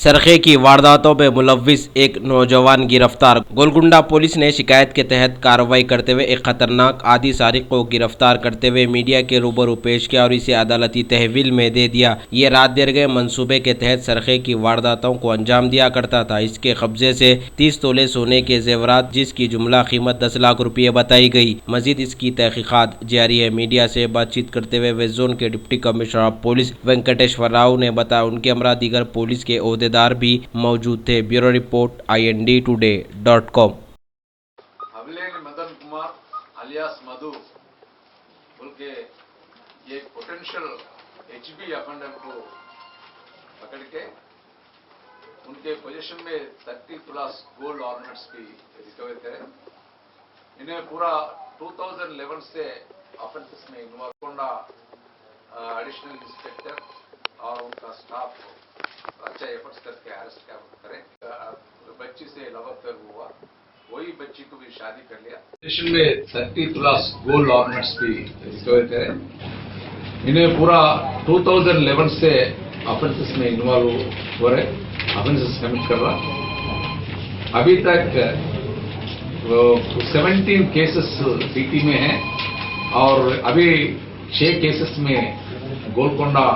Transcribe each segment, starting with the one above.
सरखे की वारदातों में मुलव्विस एक नौजवान गिरफ्तार। गोलकुंडा पुलिस ने शिकायत के तहत कार्रवाई करते हुए एक खतरनाक आदि सारिक को गिरफ्तार करते हुए मीडिया के रूबरू पेश किया और इसे अदालती तहवील में दे दिया। ये रात देर गए मंसूबे के तहत सरखे की वारदातों को अंजाम दिया करता था। इसके कब्जे से 30 तोले सोने के जेवरात, जिसकी जुमला कीमत 10 लाख रुपये बताई गई। मजीद इसकी तहकीकात जारी है। मीडिया से बातचीत करते हुए वेस्ट जोन के deputy commissioner of police Venkateshwar Rao ने बताया उनके हमरा दीगर पुलिस के ओहदेदार भी मौजूद थे। Bureau report INDtoday.com। हवलेनी मदन कुमार अलियास मधु बोल के ये पोटेंशियल HB अफेंडर को पकड़ के उनके पोजीशन में 30 तुलास गोल्ड ऑर्नामेंट्स भी रिकवर करे। इन्हें पूरा 2011 से ऑफेंसेस में इन्वॉल्व कोंडा एडिशनल इंस्पेक्टर और उनका स्टाफ अच्छा एफर्ट्स करके अरेस्ट करें। बच्ची से लव अफेयर हुआ, वही बच्ची को भी शादी कर लिया। स्टेशन में 30 तुलास गोल्ड ऑर्नामेंट्स भी रिकवर करें। इन्हें पूरा 2011 से ऑफेंसेस में इन्वॉल्व हो रहे, ऑफेंसेस कमिट कर रहा। अभी तक 17 केसेस सिटी में हैं और अभी 6 केसेस में गोलकोंडा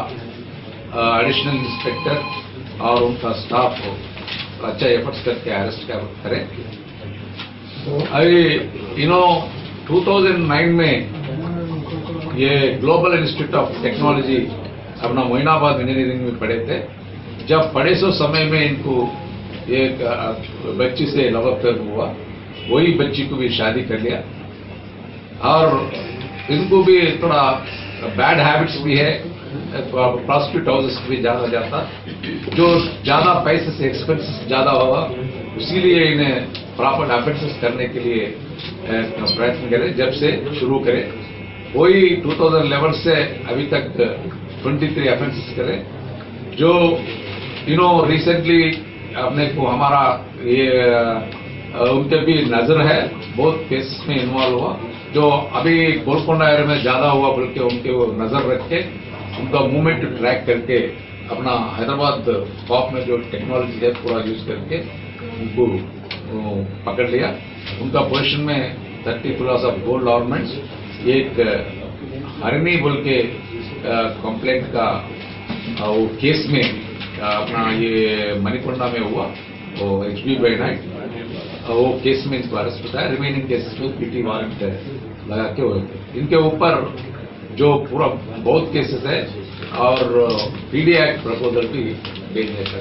एडिशनल इंस्पेक्टर और उनका स्टाफ अच्छा एफर्ट्स करके अरेस्ट करें। अभी 2009 में ये ग्लोबल इंस्टीट्यूट ऑफ टेक्नोलॉजी अपना मोइनाबाद इंजीनियरिंग में पढ़े थे। जब पढ़े सो समय में इनको एक बच्ची से लव अफेयर हुआ, वही बच्ची को भी शादी कर लिया और इनको भी थोड़ा बैड हैबिट्स भी है। प्रोस्टिट्यूट हाउसेस भी ज्यादा जाता, जो ज्यादा पैसे से एक्सपेंसेस ज्यादा होगा, इसीलिए इन्हें प्रॉपर ऑफेंसेस करने के लिए प्रयत्न करें। जब से शुरू करें वही 2011 से अभी तक 23 ऑफेंसेस करें। जो रिसेंटली अपने को हमारा ये उनके भी नजर है, बहुत केसेस में इन्वॉल्व हुआ। जो अभी गोलकोंडा एरिया में ज्यादा हुआ बोल के उनके वो नजर रख के उनका मूवमेंट ट्रैक करके अपना हैदराबाद कॉप में जो टेक्नोलॉजी है पूरा यूज करके उनको पकड़ लिया। उनका पोजीशन में 30 तुलास ऑफ गोल्ड ऑर्नामेंट्स, एक हरनी बोल के कंप्लेंट का वो केस में अपना ये मणिकोंडा में हुआ, वो HB by night वो केस में इनको अरेस्ट होता है। रिमेनिंग केसेस में PT वारंट लगा के हुए थे। इनके ऊपर जो पूरा बहुत केसेस है और PD एक्ट प्रपोजल भी भेजने का